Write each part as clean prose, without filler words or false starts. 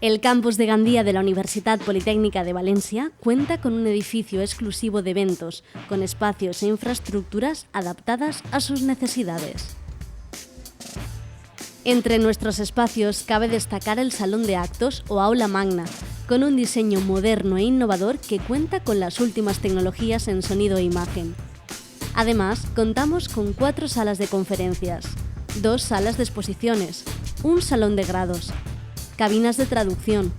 El campus de Gandía de la Universitat Politécnica de Valencia cuenta con un edificio exclusivo de eventos, con espacios e infraestructuras adaptadas a sus necesidades. Entre nuestros espacios cabe destacar el Salón de Actos o Aula Magna, con un diseño moderno e innovador que cuenta con las últimas tecnologías en sonido e imagen. Además, contamos con 4 salas de conferencias, 2 salas de exposiciones, un salón de grados, cabinas de traducción,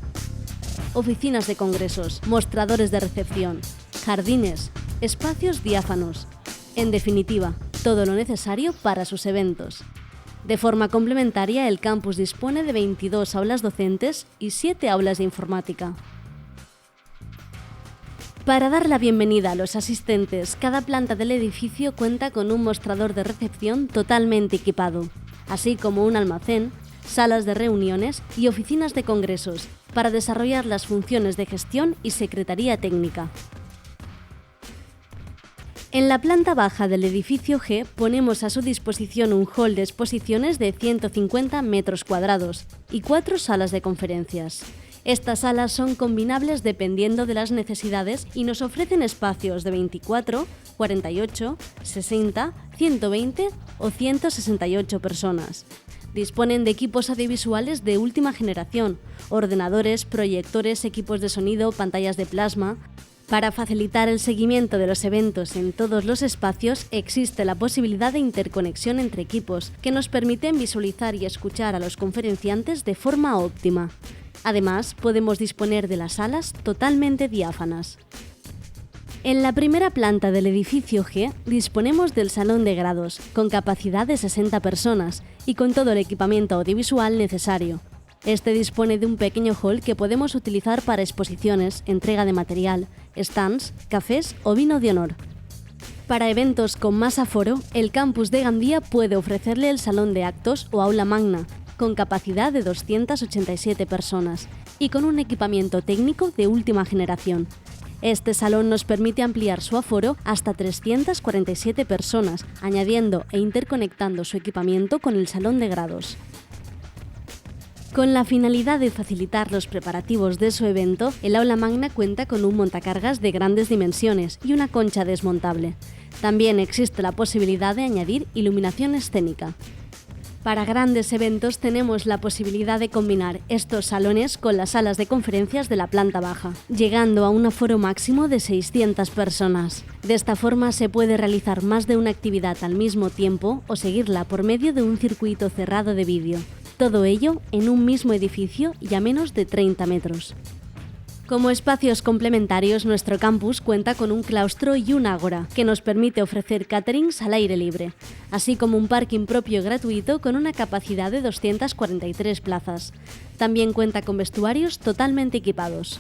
oficinas de congresos, mostradores de recepción, jardines, espacios diáfanos. En definitiva, todo lo necesario para sus eventos. De forma complementaria, el campus dispone de 22 aulas docentes y 7 aulas de informática. Para dar la bienvenida a los asistentes, cada planta del edificio cuenta con un mostrador de recepción totalmente equipado, así como un almacén, salas de reuniones y oficinas de congresos para desarrollar las funciones de gestión y secretaría técnica. En la planta baja del edificio G ponemos a su disposición un hall de exposiciones de 150 metros cuadrados y 4 salas de conferencias. Estas salas son combinables dependiendo de las necesidades y nos ofrecen espacios de 24, 48, 60, 120 o 168 personas. Disponen de equipos audiovisuales de última generación, ordenadores, proyectores, equipos de sonido, pantallas de plasma. Para facilitar el seguimiento de los eventos en todos los espacios, existe la posibilidad de interconexión entre equipos, que nos permiten visualizar y escuchar a los conferenciantes de forma óptima. Además, podemos disponer de las salas totalmente diáfanas. En la primera planta del edificio G disponemos del salón de grados, con capacidad de 60 personas y con todo el equipamiento audiovisual necesario. Este dispone de un pequeño hall que podemos utilizar para exposiciones, entrega de material, stands, cafés o vino de honor. Para eventos con más aforo, el campus de Gandía puede ofrecerle el salón de actos o aula magna, con capacidad de 287 personas y con un equipamiento técnico de última generación. Este salón nos permite ampliar su aforo hasta 347 personas, añadiendo e interconectando su equipamiento con el salón de grados. Con la finalidad de facilitar los preparativos de su evento, el aula magna cuenta con un montacargas de grandes dimensiones y una concha desmontable. También existe la posibilidad de añadir iluminación escénica. Para grandes eventos tenemos la posibilidad de combinar estos salones con las salas de conferencias de la planta baja, llegando a un aforo máximo de 600 personas. De esta forma se puede realizar más de una actividad al mismo tiempo o seguirla por medio de un circuito cerrado de vídeo. Todo ello en un mismo edificio y a menos de 30 metros. Como espacios complementarios, nuestro campus cuenta con un claustro y un ágora, que nos permite ofrecer caterings al aire libre, así como un parking propio gratuito con una capacidad de 243 plazas. También cuenta con vestuarios totalmente equipados.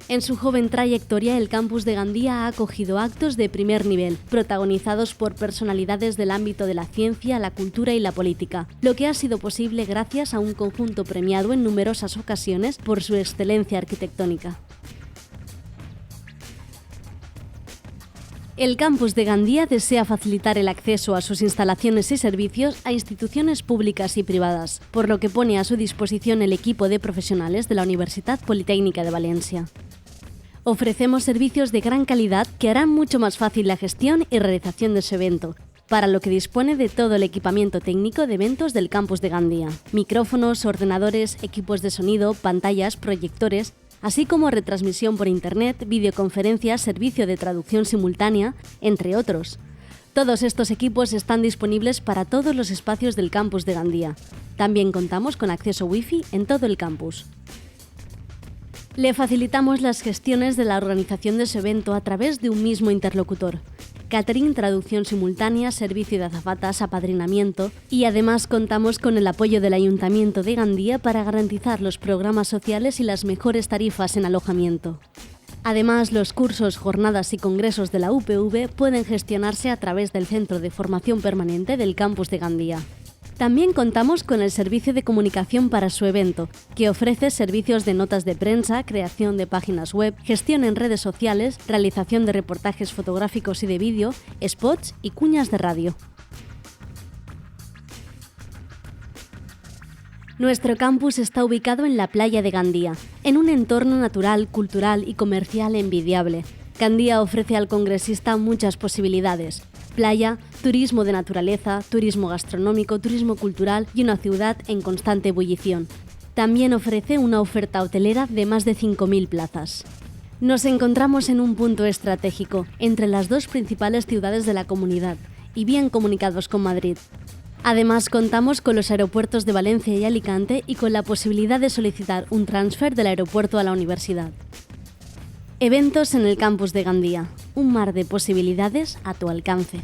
En su joven trayectoria, el campus de Gandía ha acogido actos de primer nivel, protagonizados por personalidades del ámbito de la ciencia, la cultura y la política, lo que ha sido posible gracias a un conjunto premiado en numerosas ocasiones por su excelencia arquitectónica. El campus de Gandía desea facilitar el acceso a sus instalaciones y servicios a instituciones públicas y privadas, por lo que pone a su disposición el equipo de profesionales de la Universitat Politécnica de Valencia. Ofrecemos servicios de gran calidad que harán mucho más fácil la gestión y realización de su evento, para lo que dispone de todo el equipamiento técnico de eventos del campus de Gandía: micrófonos, ordenadores, equipos de sonido, pantallas, proyectores, así como retransmisión por internet, videoconferencias, servicio de traducción simultánea, entre otros. Todos estos equipos están disponibles para todos los espacios del campus de Gandía. También contamos con acceso Wi-Fi en todo el campus. Le facilitamos las gestiones de la organización de su evento a través de un mismo interlocutor: catering, traducción simultánea, servicio de azafatas, apadrinamiento, y además contamos con el apoyo del Ayuntamiento de Gandía para garantizar los programas sociales y las mejores tarifas en alojamiento. Además, los cursos, jornadas y congresos de la UPV pueden gestionarse a través del Centro de Formación Permanente del campus de Gandía. También contamos con el servicio de comunicación para su evento, que ofrece servicios de notas de prensa, creación de páginas web, gestión en redes sociales, realización de reportajes fotográficos y de vídeo, spots y cuñas de radio. Nuestro campus está ubicado en la playa de Gandía, en un entorno natural, cultural y comercial envidiable. Gandía ofrece al congresista muchas posibilidades: playa, turismo de naturaleza, turismo gastronómico, turismo cultural y una ciudad en constante ebullición. También ofrece una oferta hotelera de más de 5.000 plazas. Nos encontramos en un punto estratégico, entre las dos principales ciudades de la comunidad, y bien comunicados con Madrid. Además, contamos con los aeropuertos de Valencia y Alicante y con la posibilidad de solicitar un transfer del aeropuerto a la universidad. Eventos en el campus de Gandía. Un mar de posibilidades a tu alcance.